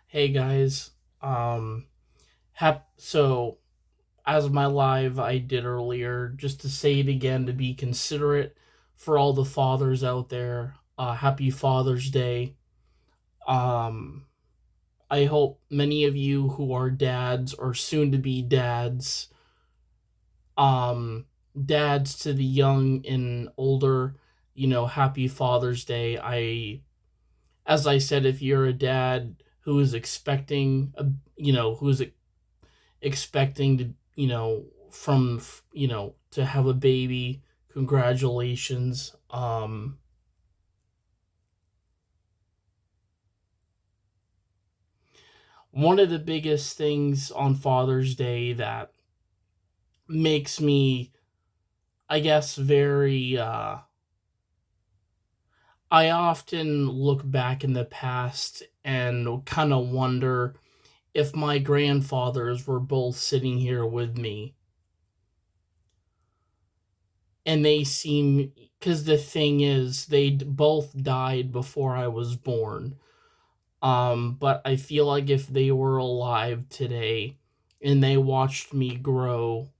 Hey guys, so as of my live I did earlier, just to say it again to be considerate for all the fathers out there. Happy Father's Day. Um, I hope many of you who are dads or soon to be dads, um, dads to the young and older, happy Father's Day. As I said, if you're a dad who is expecting who's expecting to, to have a baby. Congratulations. One of the biggest things on Father's Day that makes me, I guess, very, I often look back in the past and kind of wonder if my grandfathers were both sitting here with me and they seem, because the thing is, they both died before I was born. But I feel like if they were alive today and they watched me grow,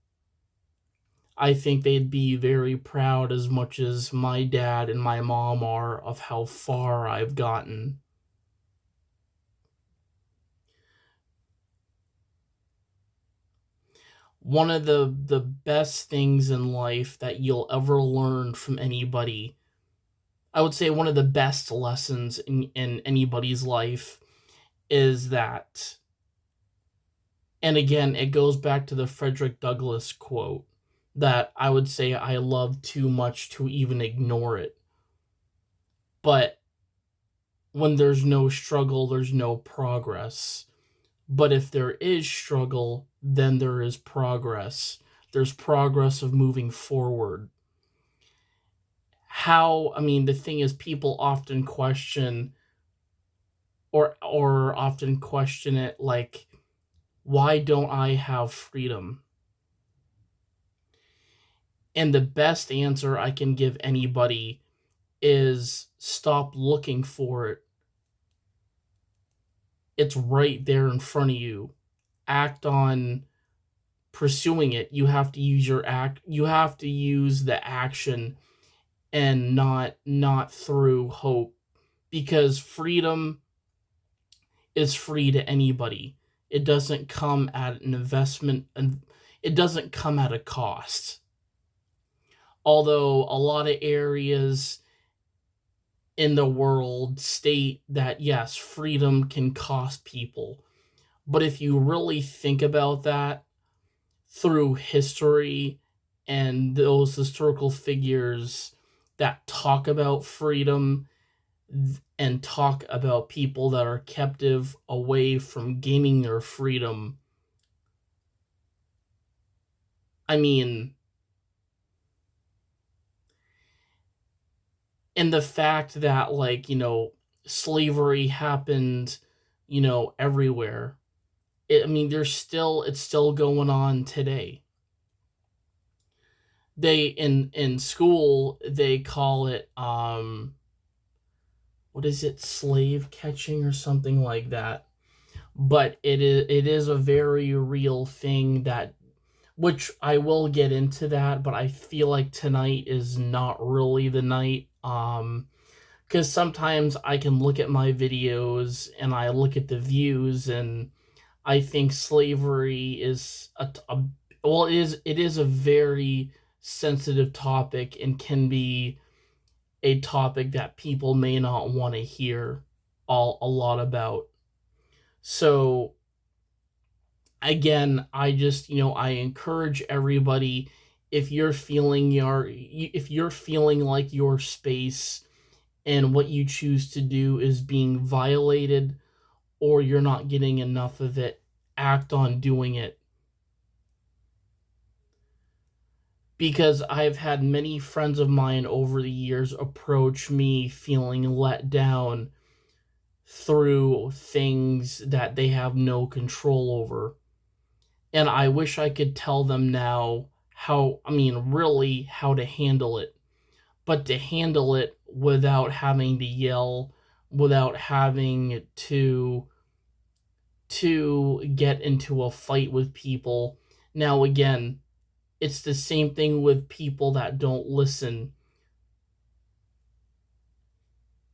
I think they'd be very proud as much as my dad and my mom are of how far I've gotten. One of the best things in life that you'll ever learn from anybody, I would say one of the best lessons in anybody's life is that, and again, it goes back to the Frederick Douglass quote that I would say I love too much to even ignore it. But when there's no struggle, there's no progress. But if there is struggle, then there is progress. There's progress of moving forward. The thing is, people often question or often question it like, why don't I have freedom? And the best answer I can give anybody is stop looking for it. It's right there in front of you. Act on pursuing it. You have to use the action and not through hope, because freedom is free to anybody. It doesn't come at an investment, and it doesn't come at a cost. Although a lot of areas in the world state that yes, freedom can cost people. But if you really think about that through history and those historical figures that talk about freedom and talk about people that are captive away from gaining their freedom, I mean, and the fact that, like, slavery happened, everywhere. It's still going on today. In school they call it, what is it, slave catching or something like that. But it is a very real thing, that which I will get into that, but I feel like tonight is not really the night. Because sometimes I can look at my videos and I look at the views, and I think slavery is well, it is a very sensitive topic and can be a topic that people may not want to hear a lot about. So again, I encourage everybody, if you're feeling like your space and what you choose to do is being violated, or you're not getting enough of it, act on doing it. Because I've had many friends of mine over the years approach me feeling let down through things that they have no control over. And I wish I could tell them now really how to handle it. But to handle it without having to yell, without having to to get into a fight with people. Now, again, it's the same thing with people that don't listen.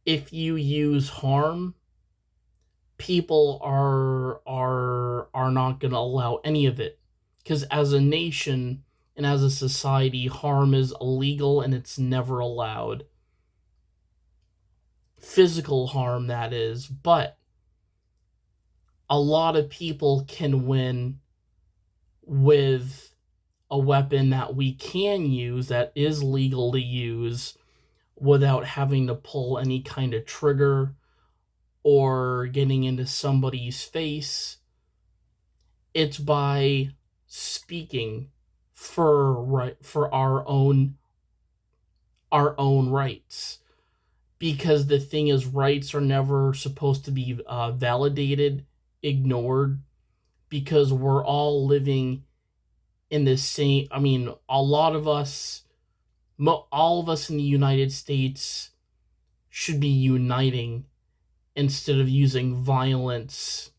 If you use harm, people are not going to allow any of it, because as a nation and as a society, harm is illegal and it's never allowed. Physical harm, that is. But a lot of people can win with a weapon that we can use, that is legal to use, without having to pull any kind of trigger or getting into somebody's face. It's by speaking for our own rights. Because the thing is, rights are never supposed to be validated, ignored, because we're all living in the same. I mean, a lot of us, all of us in the United States, should be uniting instead of using violence.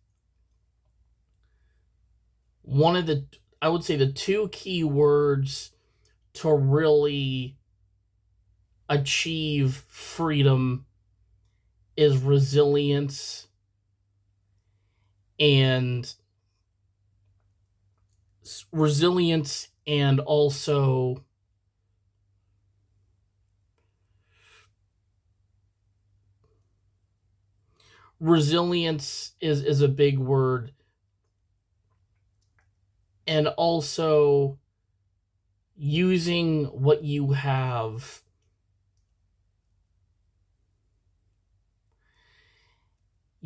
I would say the two key words to really achieve freedom is resilience and also resilience is a big word, and also using what you have.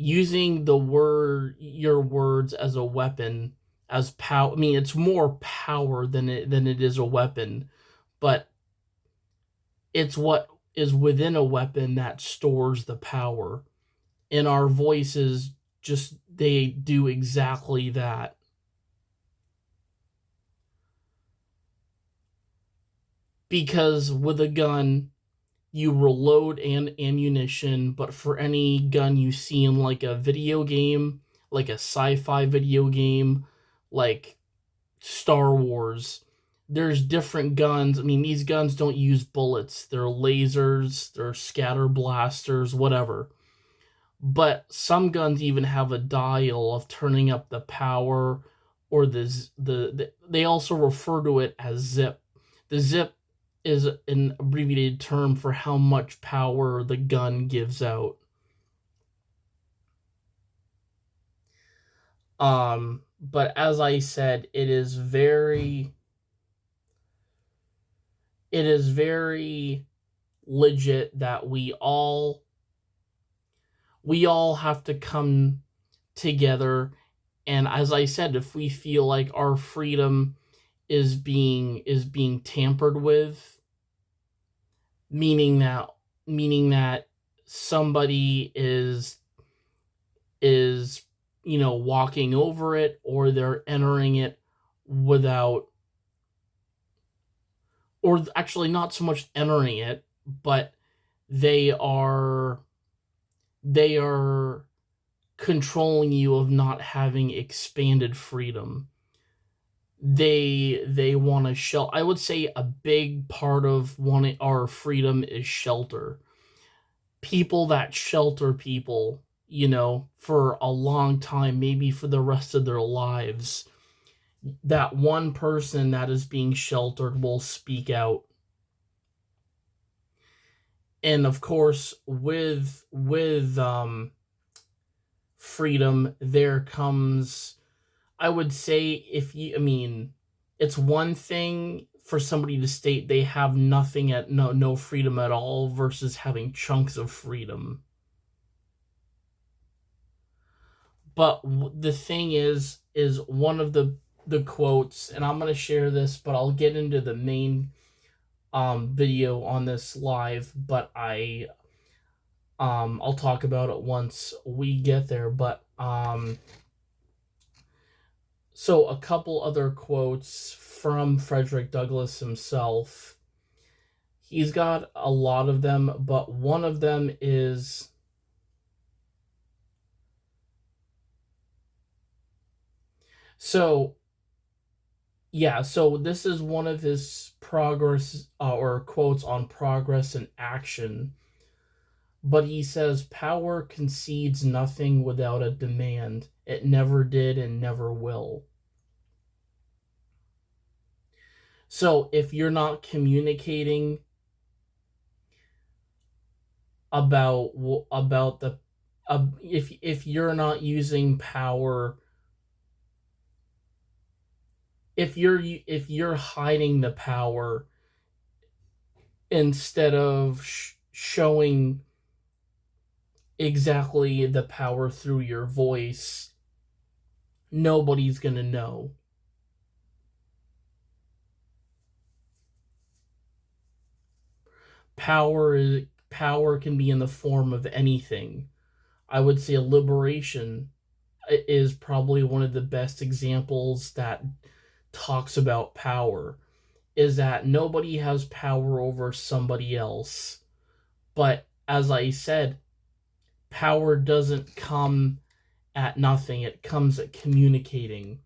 Using your words as a weapon, as power. I mean, it's more power than it is a weapon, but it's what is within a weapon that stores the power. And our voices, just, they do exactly that. Because with a gun, you reload and ammunition, but for any gun you see in like a video game, like a sci-fi video game, like Star Wars, there's different guns. I mean, these guns don't use bullets. They're lasers, they're scatter blasters, whatever. But some guns even have a dial of turning up the power, or they also refer to it as zip. The zip is an abbreviated term for how much power the gun gives out. But as I said, it is very legit that we all have to come together. And as I said, if we feel like our freedom is being tampered with, meaning that somebody is walking over it, or they're entering it without, or actually not so much entering it, but they are controlling you of not having expanded freedom. They want to I would say a big part of wanting our freedom is shelter. People that shelter people, for a long time, maybe for the rest of their lives, that one person that is being sheltered will speak out. And of course, with freedom, there comes, I would say, it's one thing for somebody to state they have no freedom at all, versus having chunks of freedom. But the thing is one of the quotes, and I'm going to share this, but I'll get into the main video on this live, but I'll talk about it once we get there. But so a couple other quotes from Frederick Douglass himself. He's got a lot of them, but one of them is, So, yeah, so this is one of his progress or quotes on progress and action. But he says, power concedes nothing without a demand. It never did and never will. So if you're not communicating about the if you're not using power, if you're hiding the power instead of showing exactly the power through your voice, nobody's going to know. Power can be in the form of anything. I would say liberation is probably one of the best examples that talks about power, is that nobody has power over somebody else. But as I said, power doesn't come at nothing, it comes at communicating.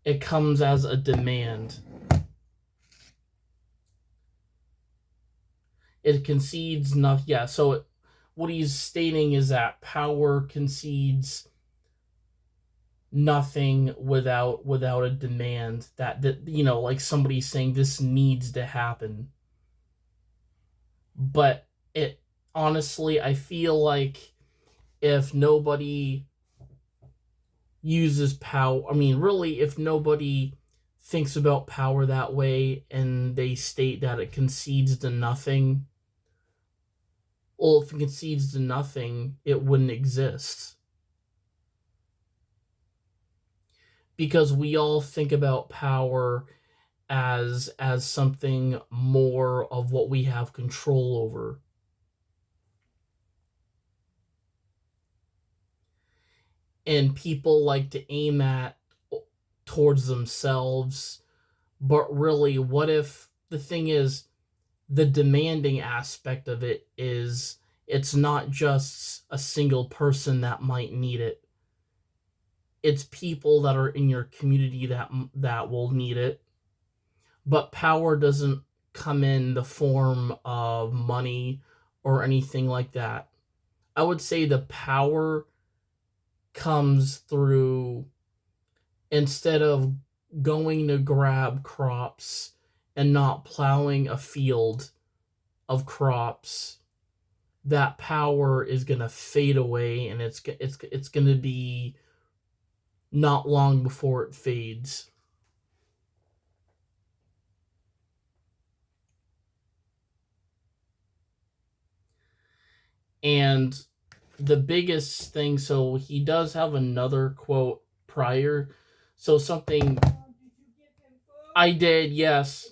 It comes as a demand. It concedes nothing. Yeah, so what he's stating is that power concedes nothing without a demand, that like somebody saying this needs to happen. But it honestly, I feel like if nobody uses power, I mean, really, if nobody thinks about power that way and they state that it concedes to nothing, well, if it concedes to nothing, it wouldn't exist. Because we all think about power as something more of what we have control over. And people like to aim at towards themselves, but really, what if the thing is, the demanding aspect of it is, it's not just a single person that might need it. It's people that are in your community that will need it. But power doesn't come in the form of money or anything like that. I would say the power comes through, instead of going to grab crops and not plowing a field of crops, that power is going to fade away, and it's going to be not long before it fades. And the biggest thing, so he does have another quote prior. So something I did, yes.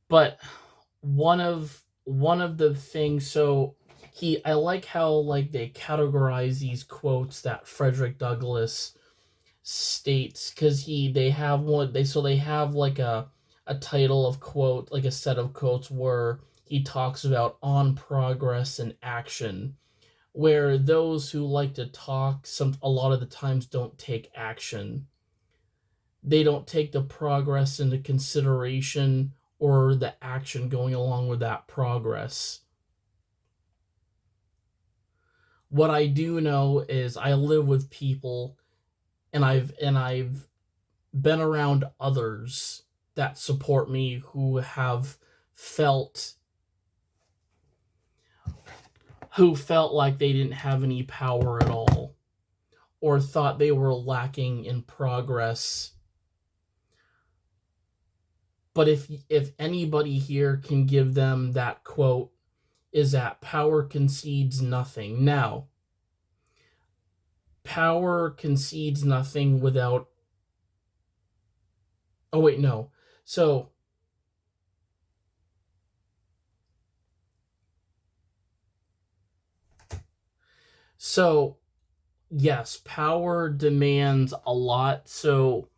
But one of the things, so I like how like they categorize these quotes that Frederick Douglass states, because they have they have like a title of quote, like a set of quotes where he talks about on progress and action, where those who like to talk a lot of the times don't take action. They don't take the progress into consideration or the action going along with that progress. What I do know is I live with people, and I've been around others that support me who have felt like they didn't have any power at all, or thought they were lacking in progress. But if anybody here can give them that quote, is that power concedes nothing. Now, power concedes nothing without, oh wait, no. So yes, power demands a lot. So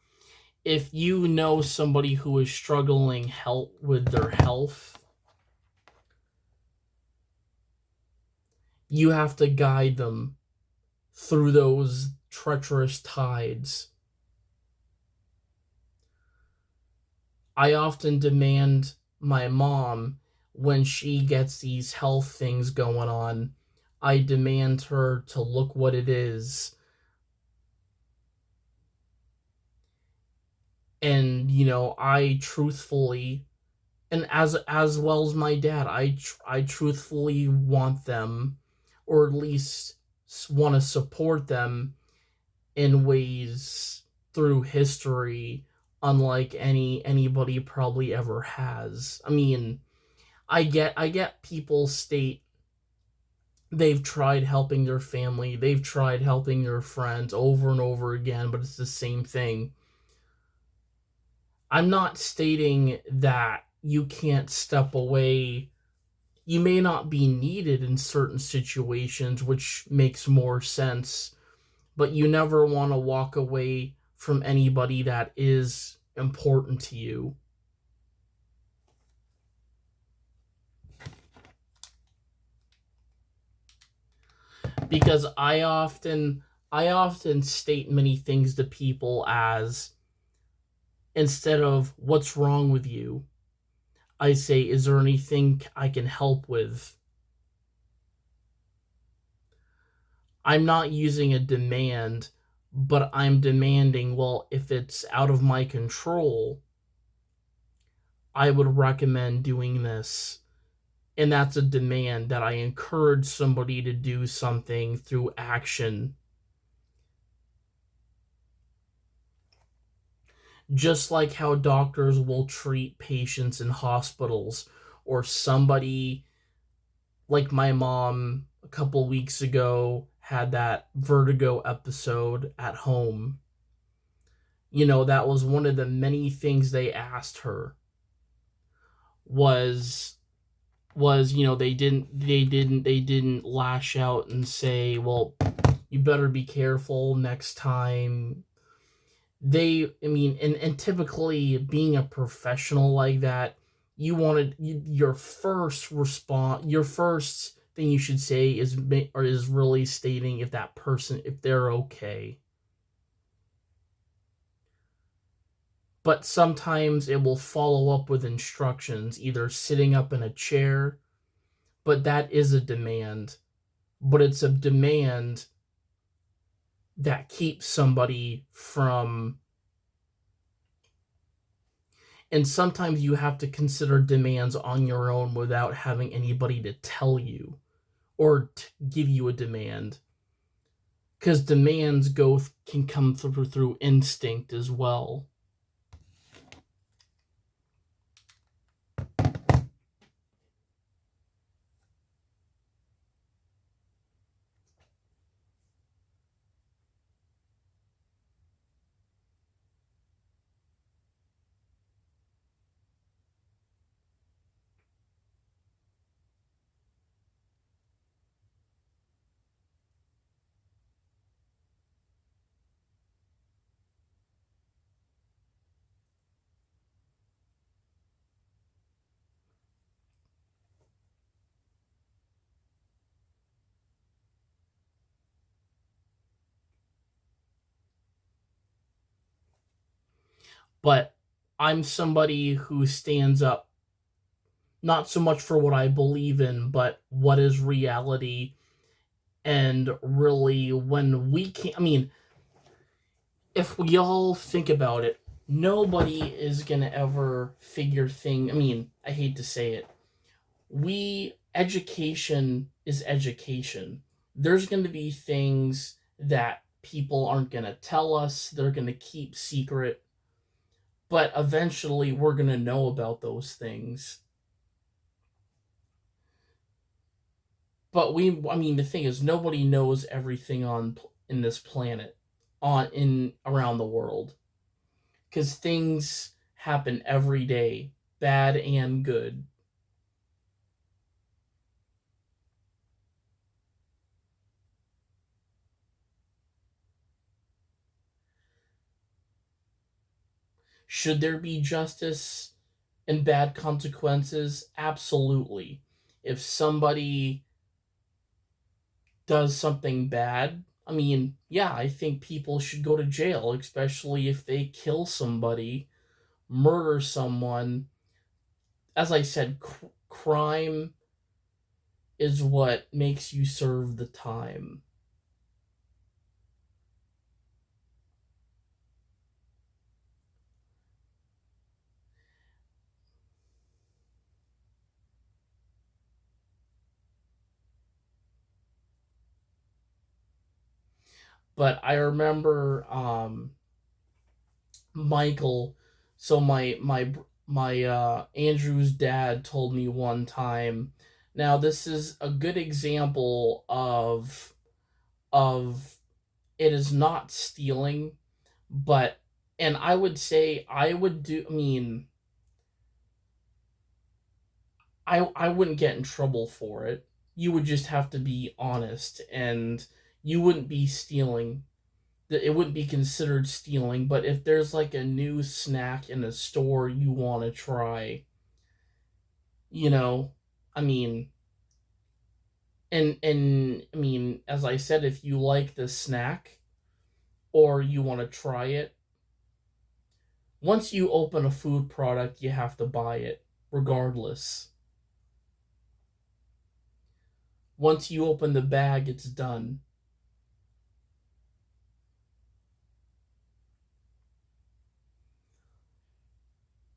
if you know somebody who is struggling with their health, You have to guide them through those treacherous tides. I often demand my mom, when she gets these health things going on, I demand her to look what it is. And, I truthfully, and as well as my dad, I truthfully want them, or at least want to support them in ways through history unlike anybody probably ever has. I mean, I get people state they've tried helping their family, they've tried helping their friends over and over again, but it's the same thing. I'm not stating that you can't step away. You may not be needed in certain situations, which makes more sense, but you never want to walk away from anybody that is important to you. Because I often state many things to people as, instead of what's wrong with you, I say, is there anything I can help with? I'm not using a demand, but I'm demanding, well, if it's out of my control, I would recommend doing this. And that's a demand that I encourage somebody to do something through action. Just like how doctors will treat patients in hospitals, or somebody like my mom a couple weeks ago had that vertigo episode at home. That was one of the many things they asked her, was they didn't lash out and say, well, you better be careful next time. And typically, being a professional like that, your first response, your first thing you should say is really stating if that person, if they're okay. But sometimes it will follow up with instructions, either sitting up in a chair, but that is a demand. But it's a demand that keeps somebody from. And sometimes you have to consider demands on your own without having anybody to tell you or give you a demand. Because demands can come through instinct as well. But I'm somebody who stands up not so much for what I believe in, but what is reality. And really, when we can't, I mean, if we all think about it, nobody is going to ever figure thing. I mean, I hate to say it. Education is education. There's going to be things that people aren't going to tell us, they're going to keep secret, but eventually we're going to know about those things. But the thing is, nobody knows everything on in this planet, on in around the world, because things happen every day, bad and good. Should there be justice and bad consequences? Absolutely. If somebody does something bad, I mean, yeah, I think people should go to jail, especially if they kill somebody, murder someone. As I said, crime is what makes you serve the time. But I remember Michael. So my Andrew's dad told me one time. Now this is a good example of it is not stealing, but and I would say I would do. I mean, I wouldn't get in trouble for it. You would just have to be honest, and you wouldn't be stealing. It wouldn't be considered stealing. But if there's like a new snack in a store you want to try, you know, I mean, and I mean, as I said, if you like the snack or you want to try it, once you open a food product, you have to buy it regardless. Once you open the bag, it's done.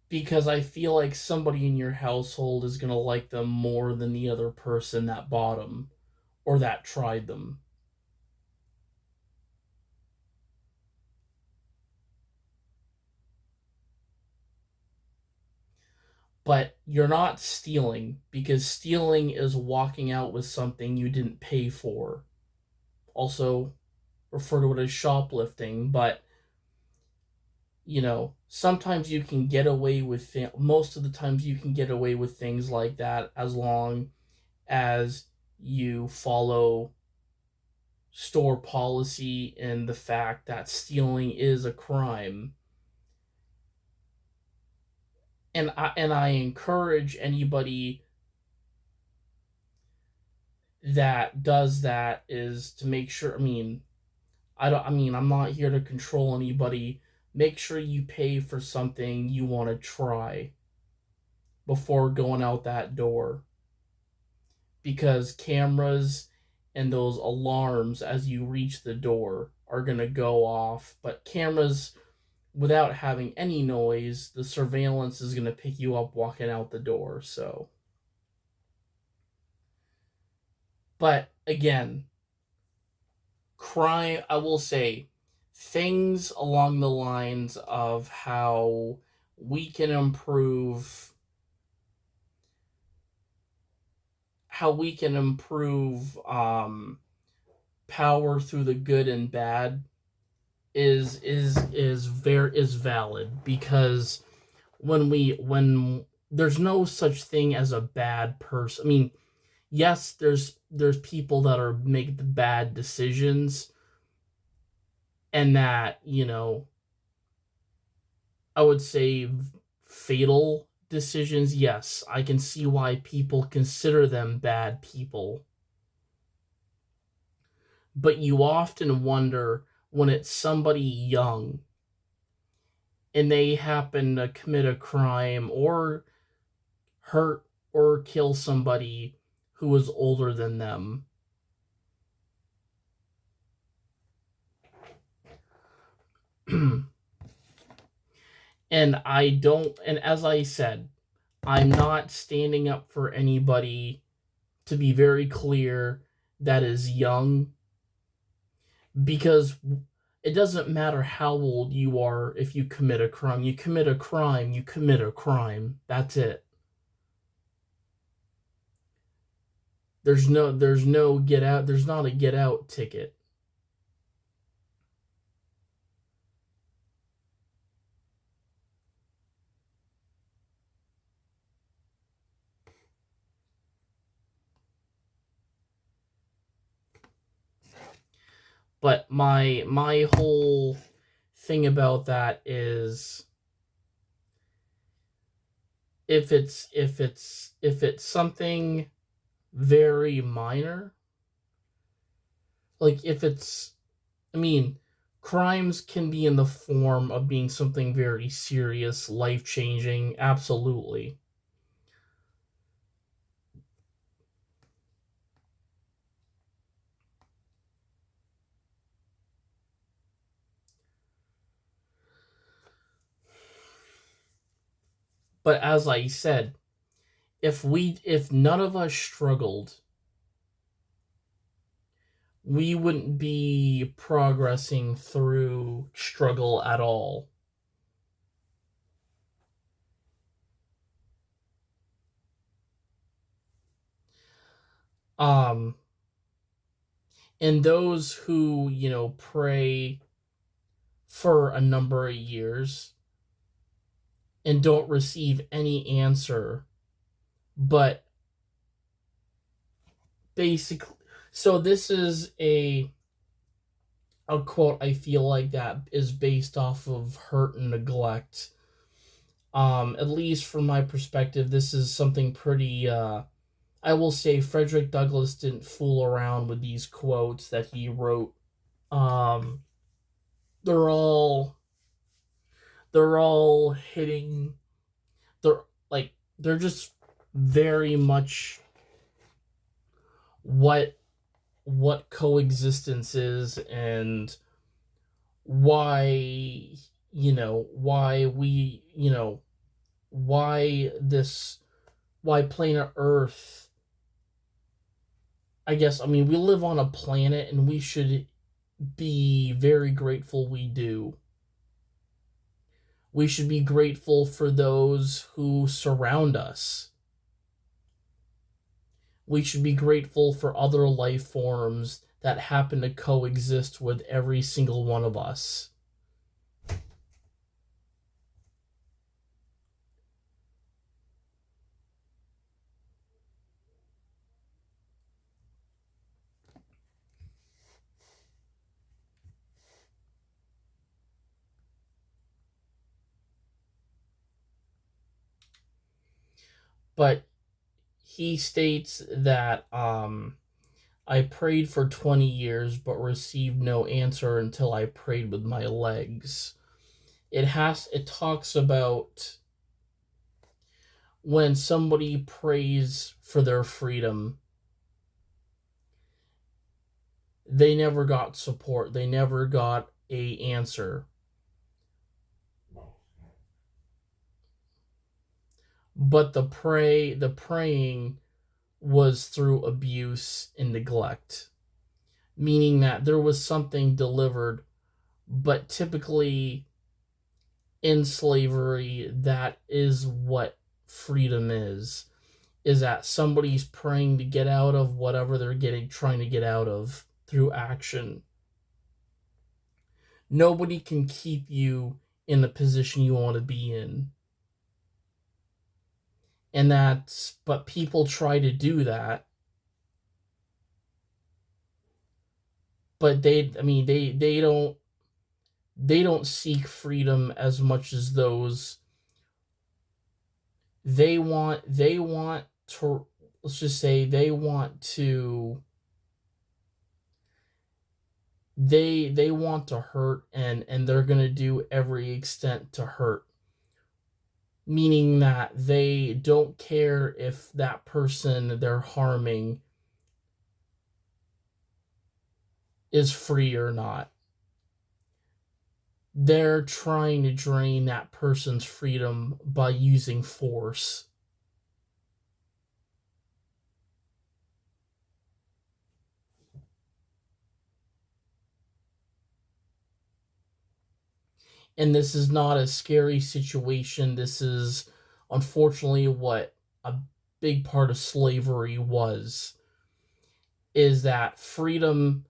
Because I feel like somebody in your household is going to like them more than the other person that bought them or that tried them. But you're not stealing, because stealing is walking out with something you didn't pay for. Also, refer to it as shoplifting, but sometimes you can get away with most of the times you can get away with things like that as long as you follow store policy and the fact that stealing is a crime. And I encourage anybody that does that is to make sure. I mean, I'm not here to control anybody. Make sure you pay for something you want to try before going out that door, because cameras and those alarms as you reach the door are going to go off. But cameras without having any noise, the surveillance is going to pick you up walking out the door. So, but again, crime, I will say things along the lines of how we can improve power through the good and bad is valid, because when there's no such thing as a bad person. I mean, yes, there's people that are make the bad decisions, and that, I would say fatal decisions. Yes, I can see why people consider them bad people. But you often wonder when it's somebody young and they happen to commit a crime or hurt or kill somebody who is older than them. And as I said, I'm not standing up for anybody, to be very clear, that is young, because it doesn't matter how old you are. If you commit a crime, you commit a crime, you commit a crime. That's it. There's no get out. There's not a get out ticket. But my whole thing about that is, if it's something very minor, Like, if it's, I mean, crimes can be in the form of being something very serious, life changing, absolutely. But as I said, if none of us struggled, we wouldn't be progressing through struggle at all. Um, and those who, pray for a number of years and don't receive any answer, but basically, so this is a quote I feel like that is based off of hurt and neglect. At least from my perspective, this is something pretty I will say Frederick Douglass didn't fool around with these quotes that he wrote. Um, they're all they're all hitting. They're like they're just very much what coexistence is, and why why we why this why planet Earth. I guess, I mean, we live on a planet and we should be very grateful we do. We should be grateful for those who surround us. We should be grateful for other life forms that happen to coexist with every single one of us. But he states that I prayed for 20 years but received no answer until I prayed with my legs. It talks about when somebody prays for their freedom, they never got support. They never got a answer. But the praying was through abuse and neglect, meaning that there was something delivered, but typically in slavery, that is what freedom is that somebody's praying to get out of whatever they're getting trying to get out of through action. Nobody can keep you in the position you want to be in. And that's, but people try to do that. But they don't seek freedom as much as those. They want to, let's just say, they want to hurt, and they're going to do every extent to hurt, meaning that they don't care if that person they're harming is free or not. They're trying to drain that person's freedom by using force. And this is not a scary situation. This is unfortunately what a big part of slavery was, is that freedom,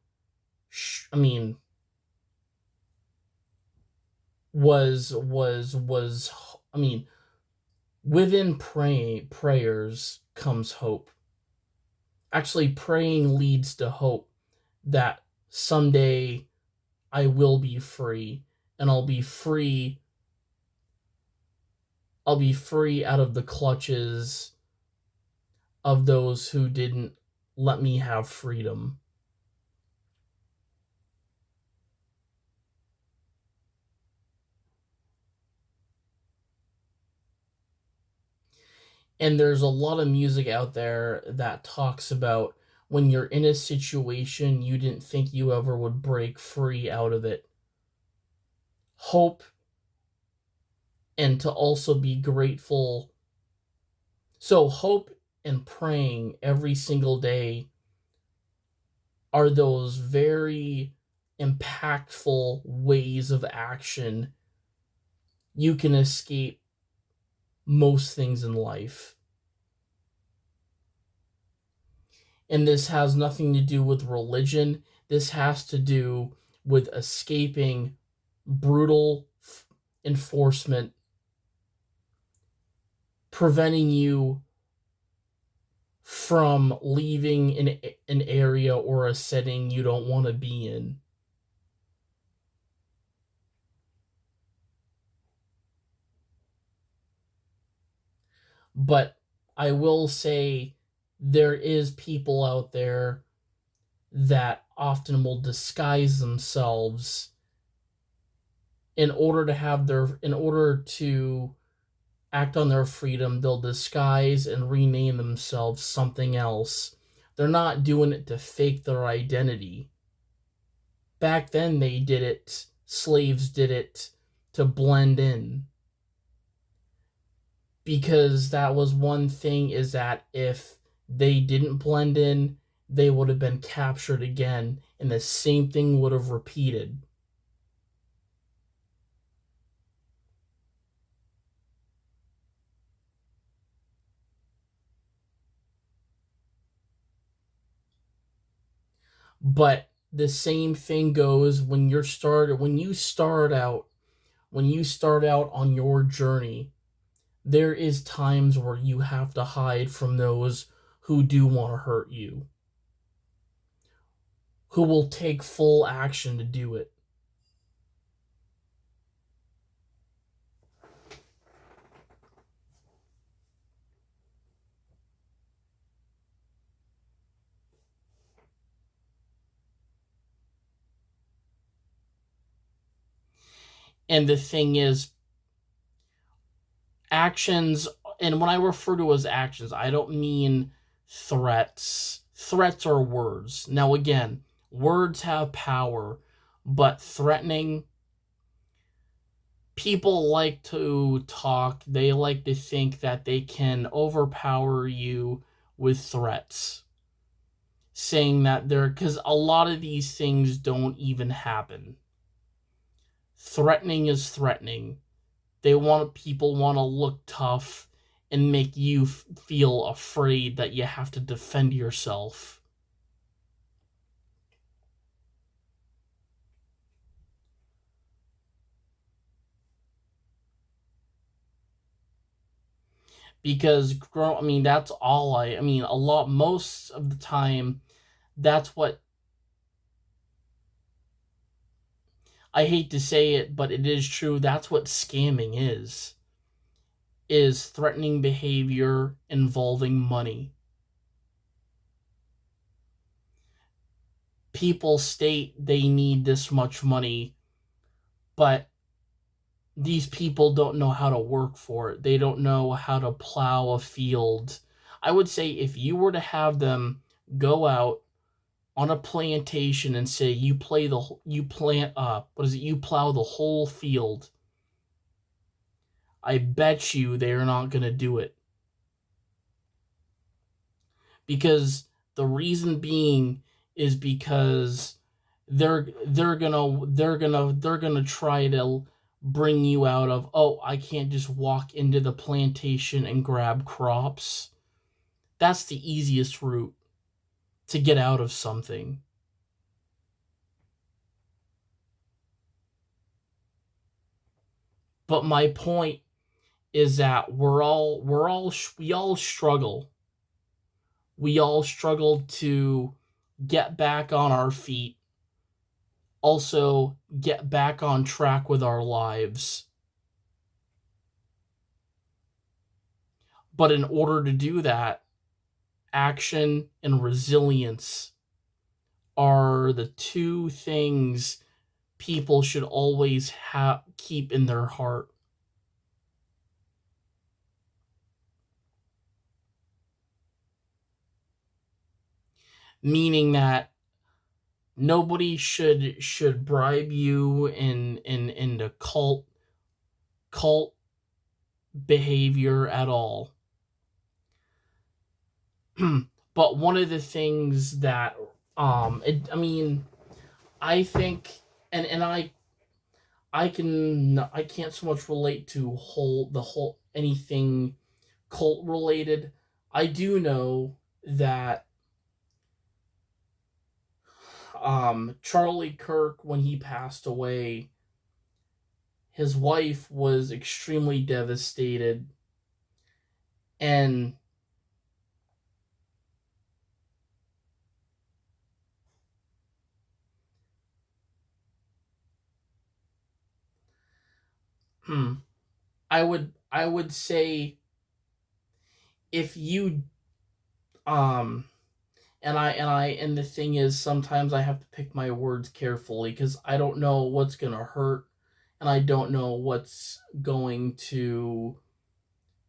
I mean, was I mean, within prayers comes hope. Actually, praying leads to hope that someday I will be free, and I'll be free out of the clutches of those who didn't let me have freedom. And there's a lot of music out there that talks about when you're in a situation you didn't think you ever would break free out of it. Hope, and to also be grateful. So, hope and praying every single day are those very impactful ways of action you can escape most things in life. And this has nothing to do with religion. This has to do with escaping brutal enforcement, preventing you from leaving an area or a setting you don't want to be in. But I will say there is people out there that often will disguise themselves in order to act on their freedom. They'll disguise and rename themselves something else. They're not doing it to fake their identity. Back then they did it, slaves did it to blend in. Because that was one thing, is that if they didn't blend in, they would have been captured again, and the same thing would have repeated. But the same thing goes when you start out on your journey. There is times where you have to hide from those who do want to hurt you, who will take full action to do it. And the thing is, actions, and when I refer to as actions, I don't mean threats. Threats are words. Now, again, words have power, but threatening, people like to talk, they like to think that they can overpower you with threats. Saying that because a lot of these things don't even happen. Threatening is threatening. People want to look tough and make you feel afraid that you have to defend yourself. Because that's all a lot, most of the time, that's what, I hate to say it, but it is true, that's what scamming is threatening behavior involving money. People state they need this much money, but these people don't know how to work for it. They don't know how to plow a field. I would say if you were to have them go out on a plantation and say you plow the whole field, I bet you they're not going to do it. Because the reason being is because they're gonna try to bring you out of, oh, I can't just walk into the plantation and grab crops. That's the easiest route to get out of something. But my point is that we all struggle. We all struggle to get back on our feet, also get back on track with our lives. But in order to do that, action and resilience are the two things people should always keep in their heart. meaning that nobody should bribe you in the cult behavior at all. But one of the things that I mean, I think, and I can't so much relate to whole anything cult related. I do know that Charlie Kirk, when he passed away, his wife was extremely devastated, and I would say, if you um and the thing is, sometimes I have to pick my words carefully because I don't know what's gonna hurt, and I don't know what's going to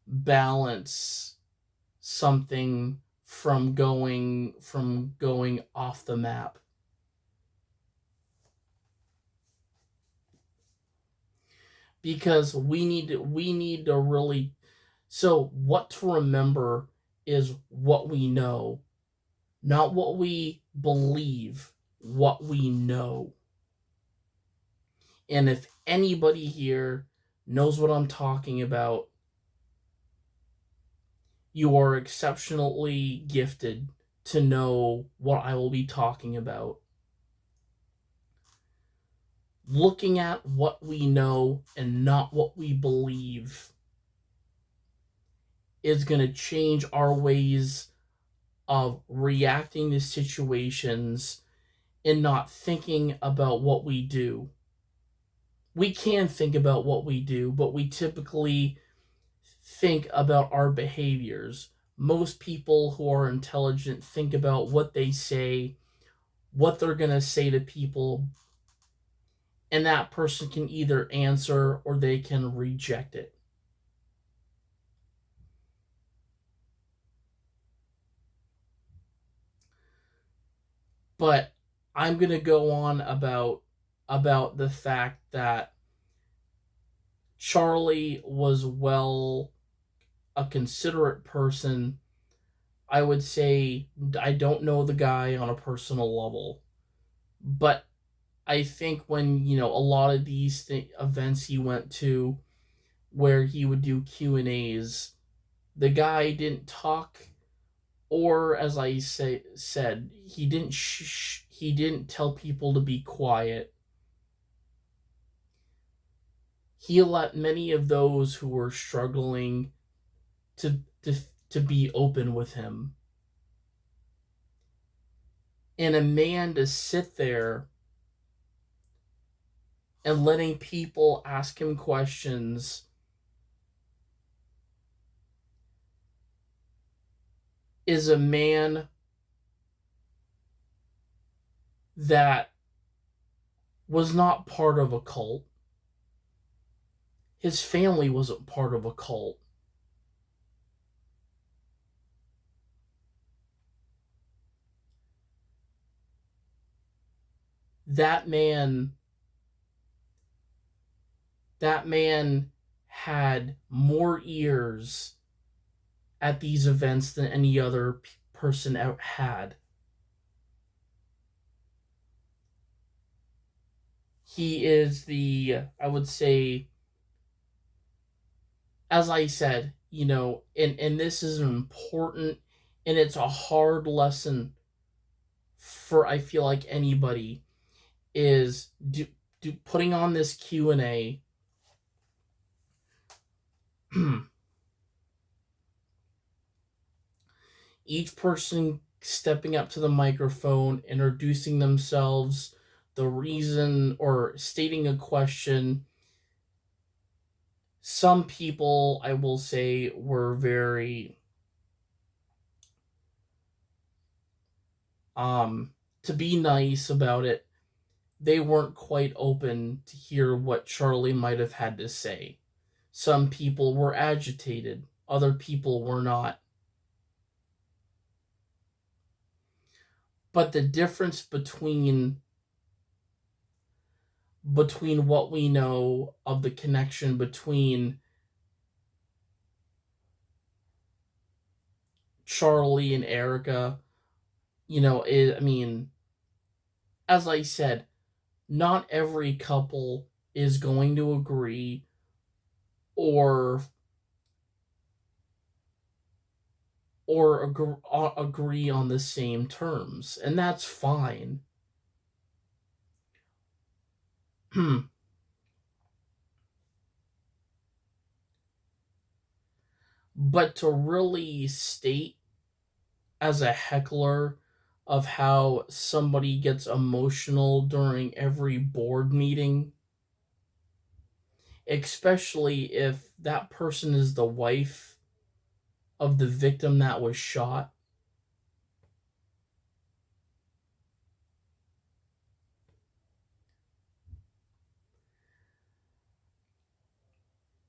balance something from going off the map. Because we need to really, so what to remember is what we know, not what we believe, what we know. And if anybody here knows what I'm talking about, you are exceptionally gifted to know what I will be talking about. Looking at what we know and not what we believe is going to change our ways of reacting to situations and not thinking about what we do. We can think about what we do, but we typically think about our behaviors. Most people who are intelligent think about what they say, what they're going to say to people, and that person can either answer or they can reject it. But I'm going to go on about the fact that Charlie was a considerate person. I would say I don't know the guy on a personal level, but I think when a lot of these events he went to, where he would do Q&As, the guy didn't talk, or as I said, he didn't tell people to be quiet. He let many of those who were struggling to to, to be open with him. And a man to sit there and letting people ask him questions is a man that was not part of a cult. His family wasn't part of a cult. That man that man had more ears at these events than any other person out had. He is I would say, as I said, and this is an important, and it's a hard lesson for, I feel like, anybody, is putting on this Q&A. Each person stepping up to the microphone, introducing themselves, the reason, or stating a question. Some people, I will say, were very to be nice about it. They weren't quite open to hear what Charlie might have had to say. Some people were agitated, other people were not. But the difference between what we know of the connection between Charlie and Erica, I mean, as I said, not every couple is going to agree or agree on the same terms, and that's fine. But to really state as a heckler of how somebody gets emotional during every board meeting, especially if that person is the wife of the victim that was shot.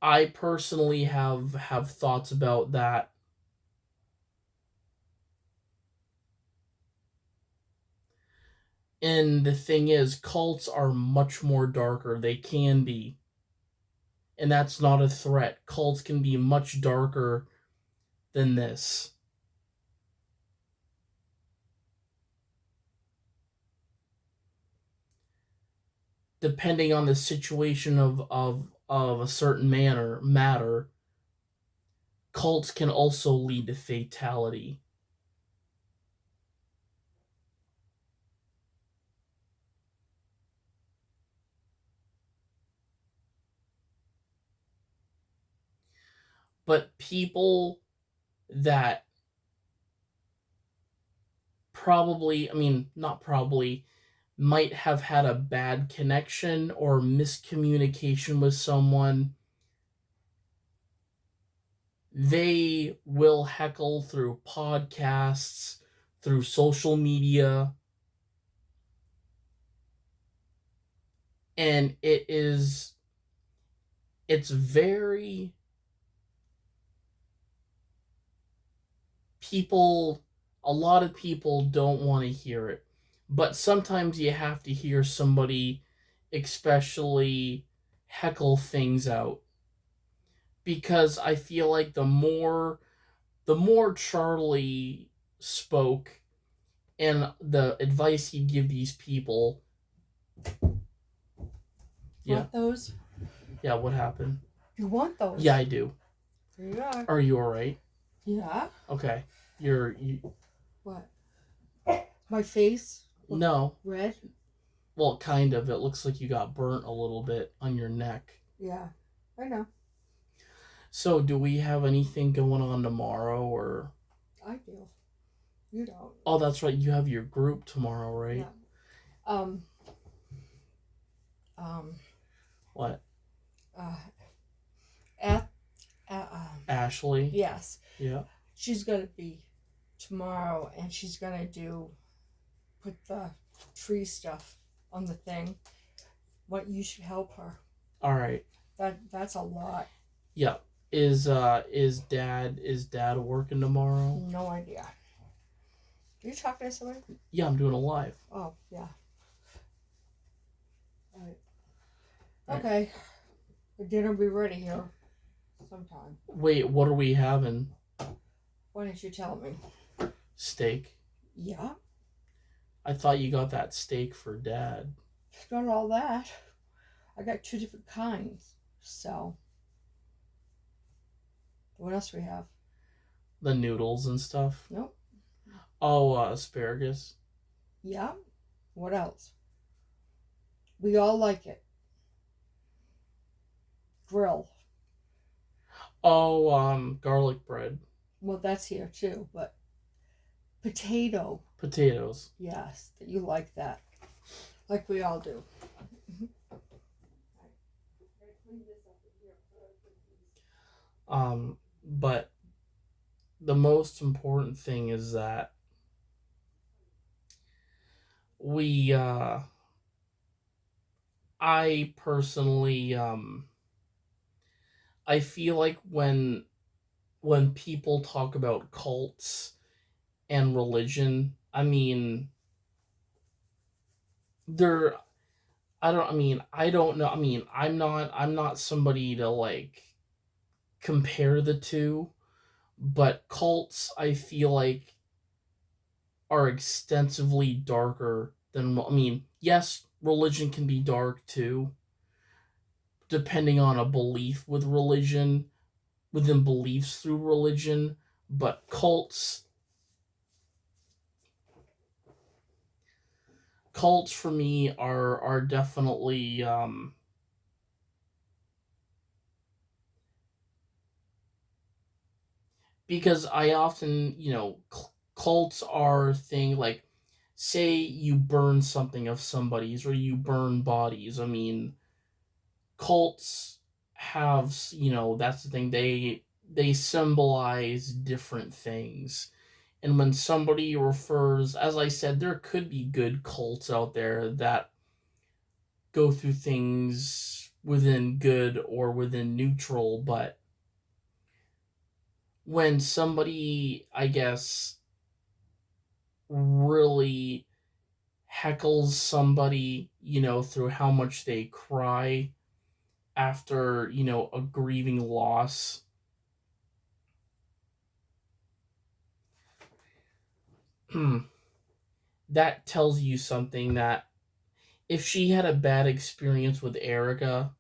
I personally have thoughts about that. And the thing is, cults are much more darker. They can be. And that's not a threat. Cults can be much darker than this. Depending on the situation of a certain matter, cults can also lead to fatality. But people that probably, I mean, not probably, might have had a bad connection or miscommunication with someone, they will heckle through podcasts, through social media, and it's very people a lot of people don't want to hear it, but sometimes you have to hear somebody especially heckle things out, because I feel like the more Charlie spoke and the advice he'd give these people. Yeah. Want those? Yeah, what happened? You want those? Yeah, I do. Here you are. Are you alright? Yeah. Okay. What? My face? No. Red? Well, kind of. It looks like you got burnt a little bit on your neck. Yeah, I know. So, do we have anything going on tomorrow, or? I do. You don't. Oh, that's right. You have your group tomorrow, right? Yeah. What? At, Ashley? yes. Yeah. She's gonna be tomorrow, and she's gonna put the tree stuff on the thing. What, you should help her. All right. That's a lot. Yeah. Is dad working tomorrow? No idea. Are you talking to somebody? Yeah, I'm doing a live. Oh, yeah. All right. Okay. The dinner will be ready here sometime. Wait, what are we having? Why didn't you tell me? Steak. Yeah. I thought you got that steak for dad. It's not all that. I got 2 different kinds. So, what else do we have? The noodles and stuff. Nope. Oh, asparagus. Yeah. What else? We all like it. Grill. Oh, garlic bread. Well, that's here too, but potato. Potatoes. Yes, you like that. Like we all do. But the most important thing is that I personally, I feel like when people talk about cults and religion, I mean, There, I don't know. I'm not somebody to like compare the two, but cults I feel like are extensively darker than, yes, religion can be dark too, depending on a belief with religion, within beliefs through religion, but cults for me are definitely because I often, cults are thing like, say you burn something of somebody's or you burn bodies. Cults have, that's the thing, they symbolize different things. And when somebody refers, as I said, there could be good cults out there that go through things within good or within neutral, but when somebody, I guess, really heckles somebody, through how much they cry after, a grieving loss, that tells you something, that if she had a bad experience with Erica,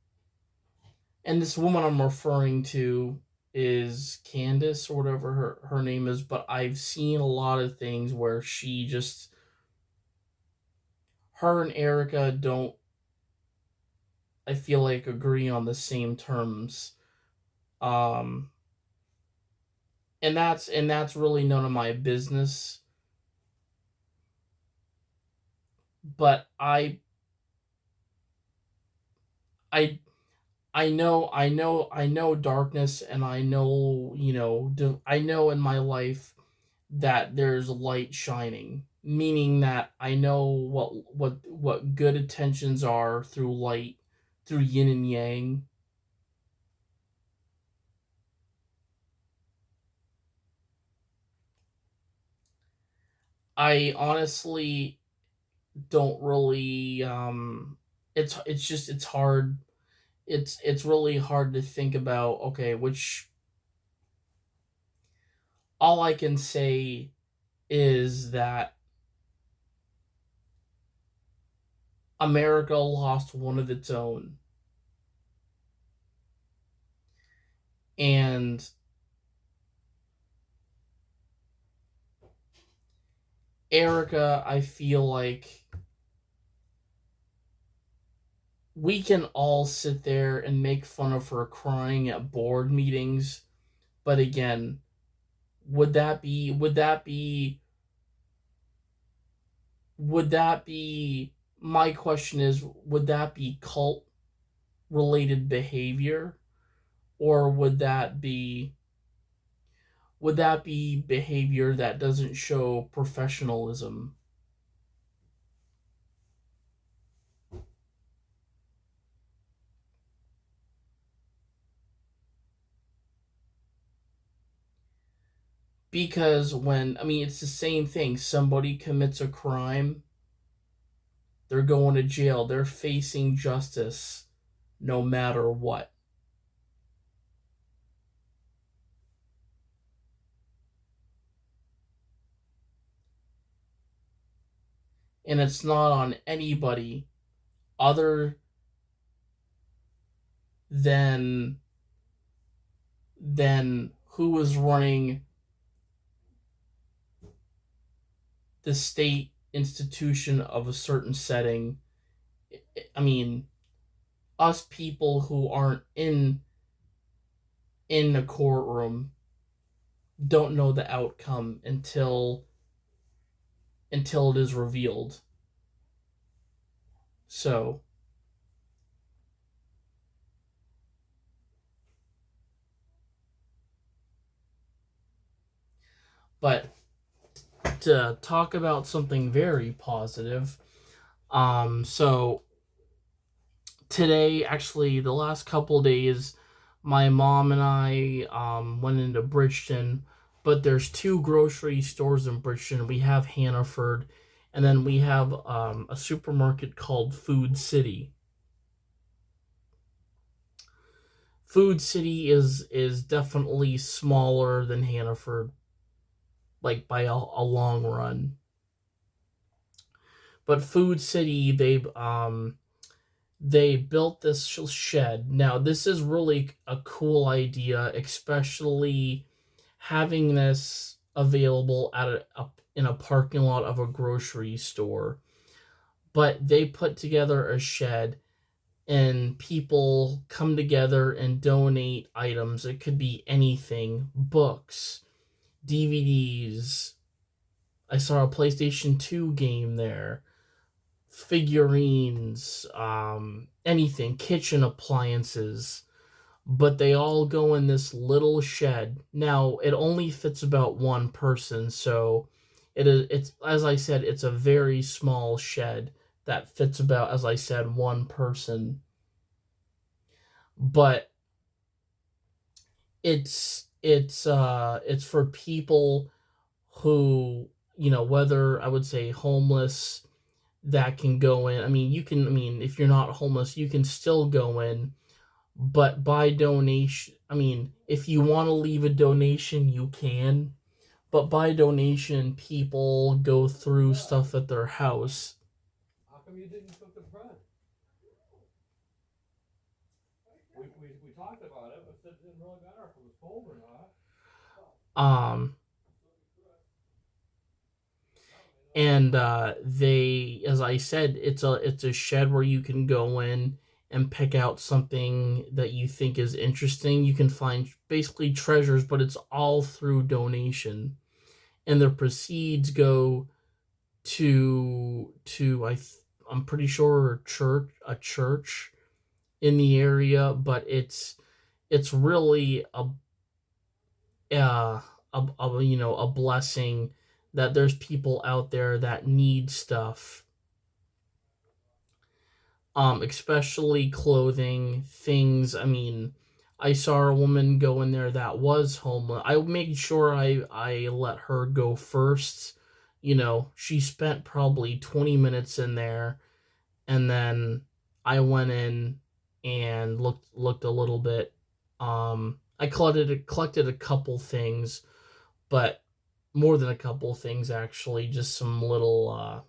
and this woman I'm referring to is Candace or whatever her name is, but I've seen a lot of things where she just, her and Erica don't, I feel like, agree on the same terms. Um, and that's really none of my business. But I I know darkness, and I know, I know in my life that there's light shining, meaning that I know what good intentions are through light, through yin and yang. I honestly don't really, it's just, it's hard, it's really hard to think about, okay, which, all I can say is that America lost one of its own. And Erica, I feel like we can all sit there and make fun of her crying at board meetings, but again, would that be my question is, would that be cult related behavior, or would that be behavior that doesn't show professionalism? Because when, it's the same thing, somebody commits a crime, they're going to jail, they're facing justice no matter what. And it's not on anybody other than who is running the state institution of a certain setting. I mean, us people who aren't in the courtroom don't know the outcome until it is revealed. So, but to talk about something very positive, so today, actually, the last couple of days, my mom and I went into Bridgeton, but there's two grocery stores in Bridgeton. We have Hannaford, And then we have a supermarket called Food City. Food City is definitely smaller than Hannaford, like by a long run. But Food City, they built this shed. Now, this is really a cool idea, especially having this available in a parking lot of a grocery store. But they put together a shed and people come together and donate items. It could be anything, books, DVDs. I saw a PlayStation 2 game there, figurines, anything, kitchen appliances, but they all go in this little shed. Now, it only fits about one person, so it's, as I said, it's a very small shed that fits about, as I said, one person. But it's for people who, whether I would say homeless, that can go in. I mean, if you're not homeless, you can still go in, but by donation, I mean, if you want to leave a donation, you can, but by donation, people go through stuff at their house. How come you didn't cook the bread? We talked about it, but it didn't really matter if it was cold or not. Um, and they, as I said, it's a shed where you can go in and pick out something that you think is interesting. You can find basically treasures, but it's all through donation, and the proceeds go to I'm pretty sure a church in the area, but it's really uh, a blessing that there's people out there that need stuff, especially clothing, things. I mean, I saw a woman go in there that was homeless. I made sure I let her go first. She spent probably 20 minutes in there, and then I went in and looked a little bit. I collected a couple things, but more than a couple things actually, just some little.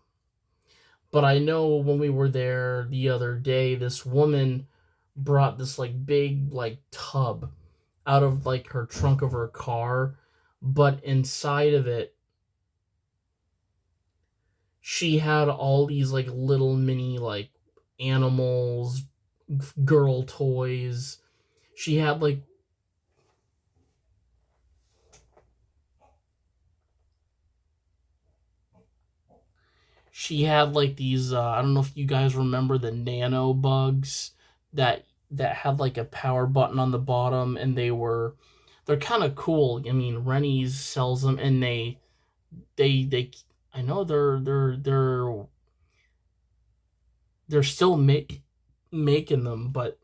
But I know when we were there the other day, this woman brought this like big like tub out of like her trunk of her car, but inside of it she had all these like little mini like animals, girl toys. She had like these I don't know if you guys remember the nano bugs that had like a power button on the bottom, and they're kind of cool. I mean, Rennie's sells them, and they I know they're still making them, but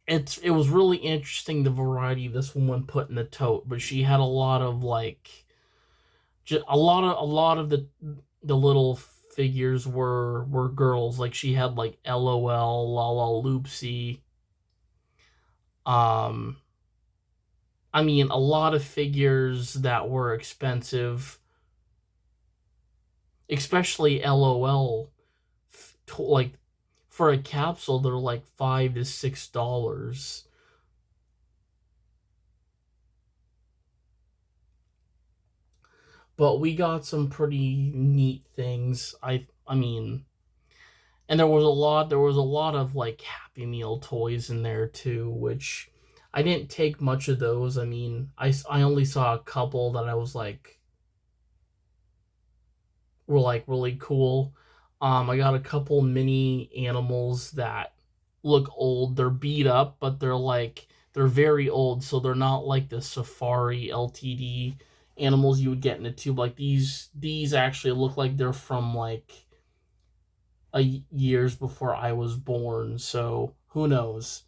it was really interesting the variety this woman put in the tote. But she had a lot of like just a lot of the little figures were girls. Like she had like LOL, Lala Loopsy. Um, I mean, a lot of figures that were expensive, especially LOL. Like for a capsule, they're like $5 to $6. But we got some pretty neat things. I mean, and there was a lot of like Happy Meal toys in there too, which I didn't take much of those. I mean, I only saw a couple that I was like were like really cool. I got a couple mini animals that look old. They're beat up, but they're very old, so they're not like the Safari LTD animals you would get in a tube. Like these actually look like they're from like years before I was born, so who knows?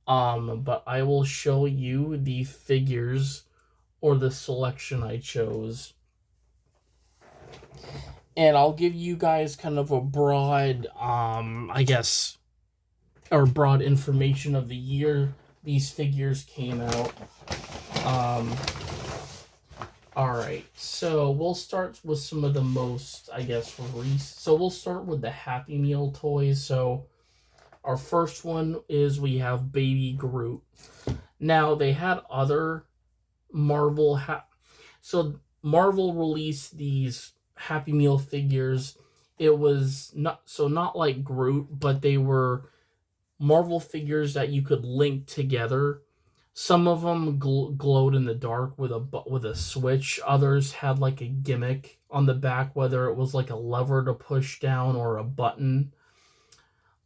But I will show you the figures or the selection I chose. And I'll give you guys kind of a broad, I guess, or broad information of the year these figures came out. Um, all right, so we'll start with some of the most, I guess, recent. So we'll start with the Happy Meal toys. So our first one is we have Baby Groot. Now they had other Marvel. So Marvel released these Happy Meal figures. It was not like Groot, but they were Marvel figures that you could link together. Some of them glowed in the dark with a switch. Others had like a gimmick on the back, whether it was like a lever to push down or a button.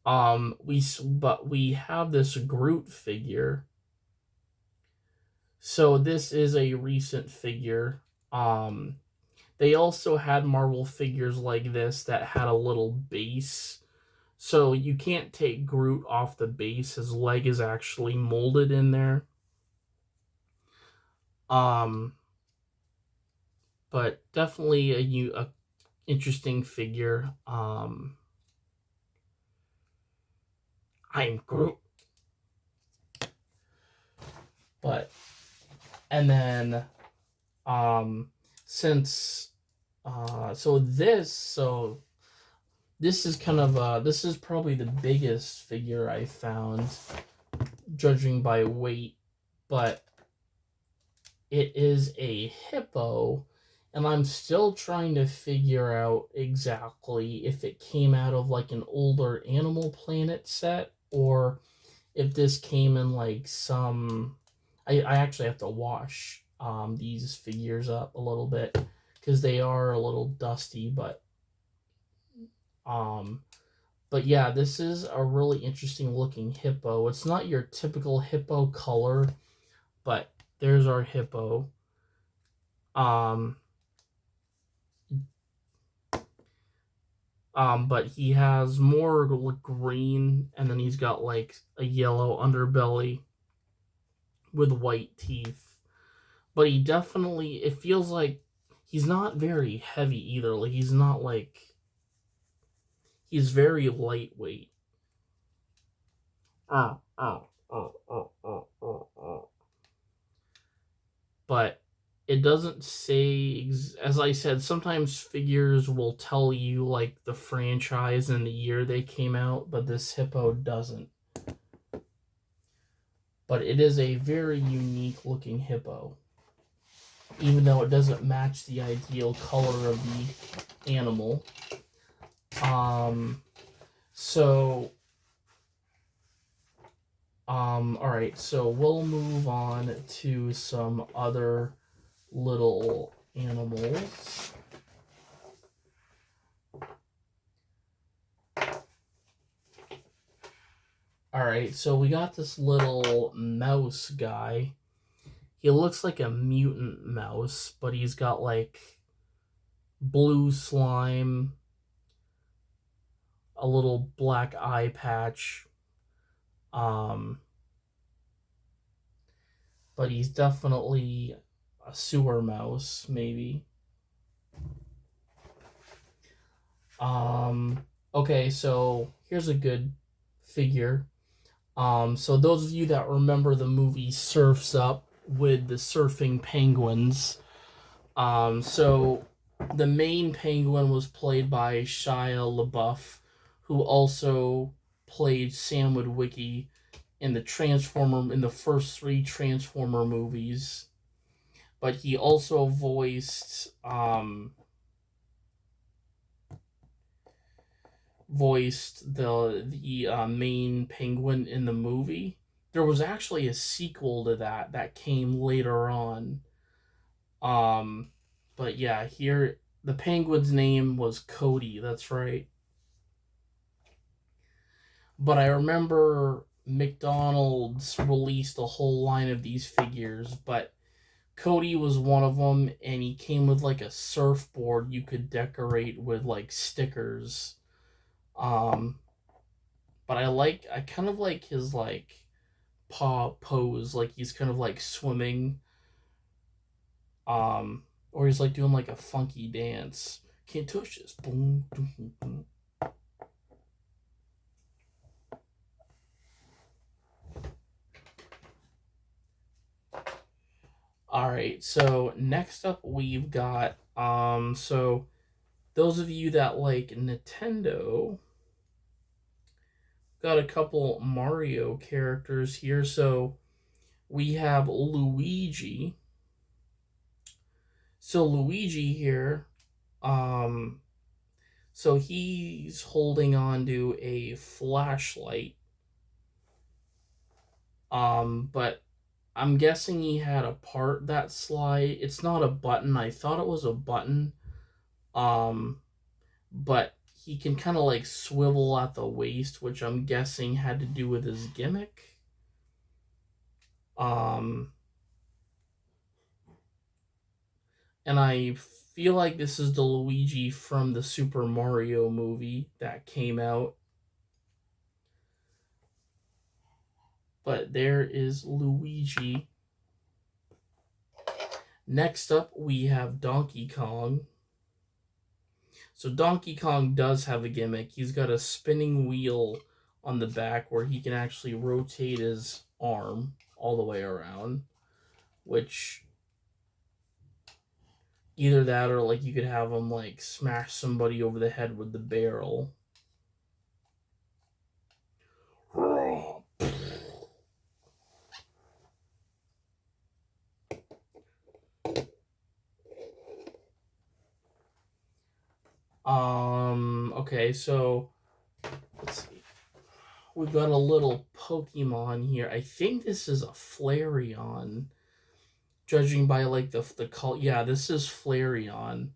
We have this Groot figure. So this is a recent figure. They also had Marvel figures like this that had a little base. So you can't take Groot off the base. His leg is actually molded in there. Um, but definitely a interesting figure. I'm Groot. But and then since this is kind of this is probably the biggest figure I found, judging by weight, but it is a hippo, and I'm still trying to figure out exactly if it came out of like an older Animal Planet set or if this came in like some. I actually have to wash these figures up a little bit because they are a little dusty, um, but yeah, this is a really interesting looking hippo. It's not your typical hippo color, but there's our hippo. Um, but he has more green, and then he's got like a yellow underbelly with white teeth. But he definitely, it feels like he's not very heavy either. Like he's not like, he's very lightweight. Oh, oh, oh, oh, oh, oh, oh. But it doesn't say, as I said, sometimes figures will tell you like the franchise and the year they came out, but this hippo doesn't. But it is a very unique looking hippo, even though it doesn't match the ideal color of the animal. So all right, so we'll move on to some other little animals. All right, so we got this little mouse guy. He looks like a mutant mouse, but he's got like blue slime, a little black eye patch. But he's definitely a sewer mouse, maybe. Okay, so here's a good figure. So those of you that remember the movie Surf's Up with the surfing penguins, so the main penguin was played by Shia LaBeouf, who also played Sam Witwicky in the first 3 Transformer movies, but he also voiced the main penguin in the movie. There was actually a sequel to that came later on. But yeah, here the penguin's name was Cody. That's right. But I remember McDonald's released a whole line of these figures, but Cody was one of them, and he came with like a surfboard you could decorate with like stickers. Um, but I kind of like his like paw pose, like he's kind of like swimming, or he's like doing like a funky dance. Can't touch this. Boom, boom, boom. All right, so next up we've got so those of you that like Nintendo, got a couple Mario characters here. So we have Luigi. So Luigi here, um so he's holding on to a flashlight. But I'm guessing he had a part that slide. It's not a button. I thought it was a button. Um, but he can kind of like swivel at the waist, which I'm guessing had to do with his gimmick. Um, and I feel like this is the Luigi from the Super Mario movie that came out. But there is Luigi. Next up, we have Donkey Kong. So Donkey Kong does have a gimmick. He's got a spinning wheel on the back where he can actually rotate his arm all the way around, which either that or like you could have him like smash somebody over the head with the barrel. Okay, so let's see. We've got a little Pokemon here. I think this is a Flareon. Judging by like the call, yeah, this is Flareon.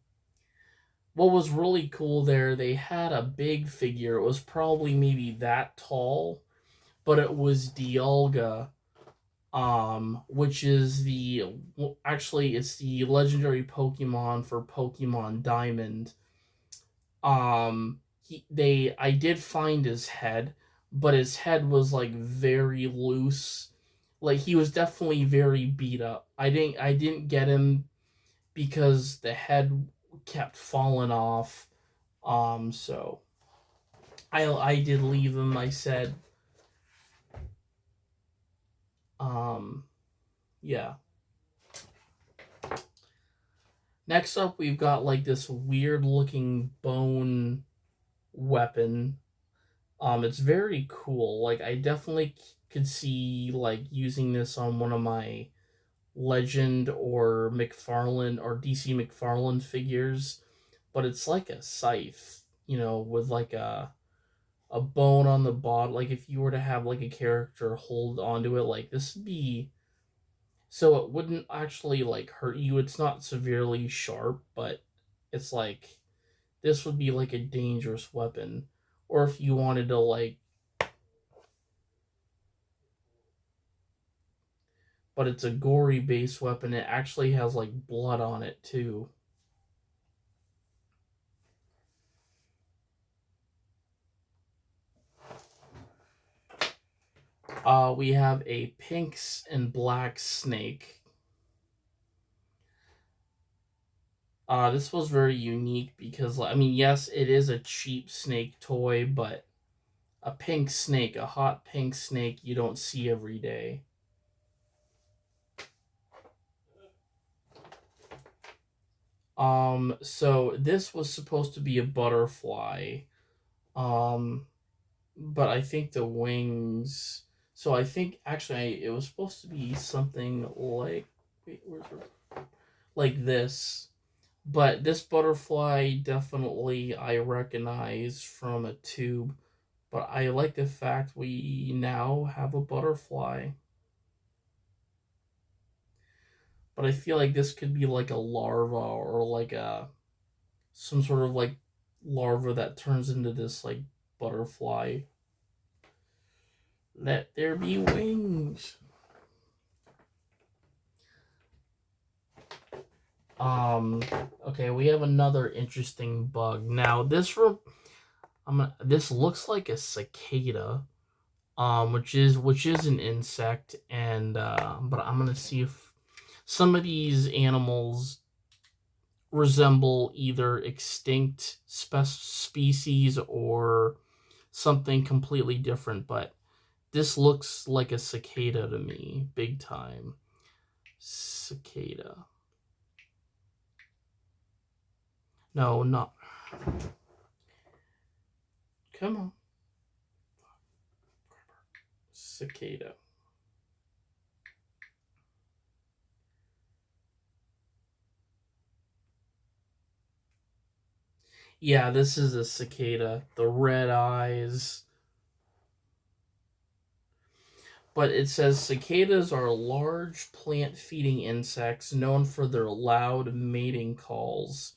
What was really cool there, they had a big figure. It was probably maybe that tall, but it was Dialga, which is actually it's the legendary Pokemon for Pokemon Diamond. I did find his head, but his head was like very loose. Like he was definitely very beat up. I didn't get him because the head kept falling off. So I did leave him. I said, yeah. Next up, we've got like this weird looking bone weapon. It's very cool. Like I definitely could see like using this on one of my Legend or McFarlane or DC McFarlane figures, but it's like a scythe, with like a bone on the bottom. Like if you were to have like a character hold onto it, like this would be so it wouldn't actually like hurt you. It's not severely sharp, but it's like this would be like a dangerous weapon. Or if you wanted to like, but it's a gory base weapon. It actually has like blood on it too. We have a pinks and black snake. This was very unique because, I mean, yes, it is a cheap snake toy, but a pink snake, a hot pink snake, you don't see every day. So this was supposed to be a butterfly, but I think the wings. So I think actually it was supposed to be something like, wait, like this. But this butterfly definitely I recognize from a tube. But I like the fact we now have a butterfly. But I feel like this could be like a larva or like some sort of like larva that turns into this like butterfly. Let there be wings. Okay, we have another interesting bug. Now this looks like a cicada, which is an insect, and but I'm gonna see if some of these animals resemble either extinct species or something completely different, but this looks like a cicada to me, big time. Cicada. No, not. Come on. Cicada. Yeah, this is a cicada. The red eyes. But it says cicadas are large plant-feeding insects known for their loud mating calls,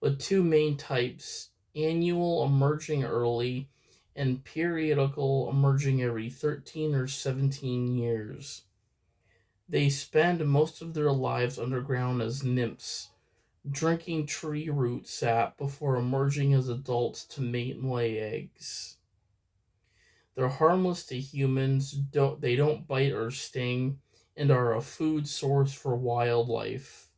with two main types: annual, emerging early, and periodical, emerging every 13 or 17 years. They spend most of their lives underground as nymphs, drinking tree root sap before emerging as adults to mate and lay eggs. They're harmless to humans, they don't bite or sting, and are a food source for wildlife.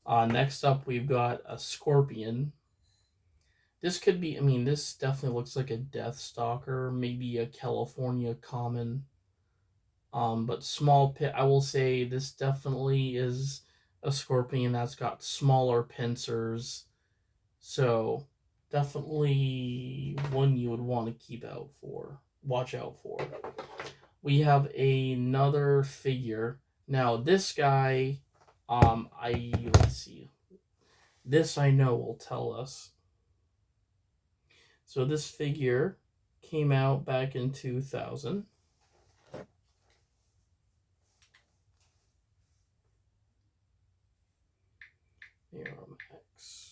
Next up, we've got a scorpion. This could be, I mean, this definitely looks like a death stalker, maybe a California common. But small pit, I will say this definitely is a scorpion that's got smaller pincers. So definitely one you would want to watch out for. We have another figure. Now this guy, let's see. This I know will tell us. So this figure came out back in 2000. Miramax.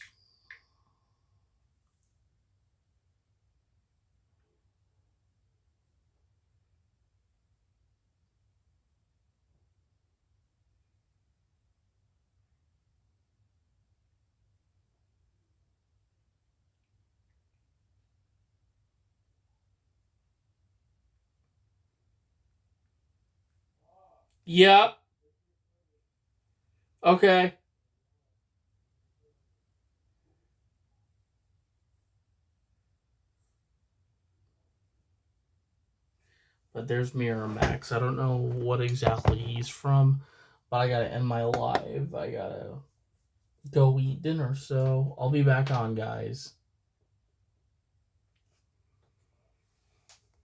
Yep. Okay. But there's Miramax. I don't know what exactly he's from, but I gotta end my live. I gotta go eat dinner, so I'll be back on, guys.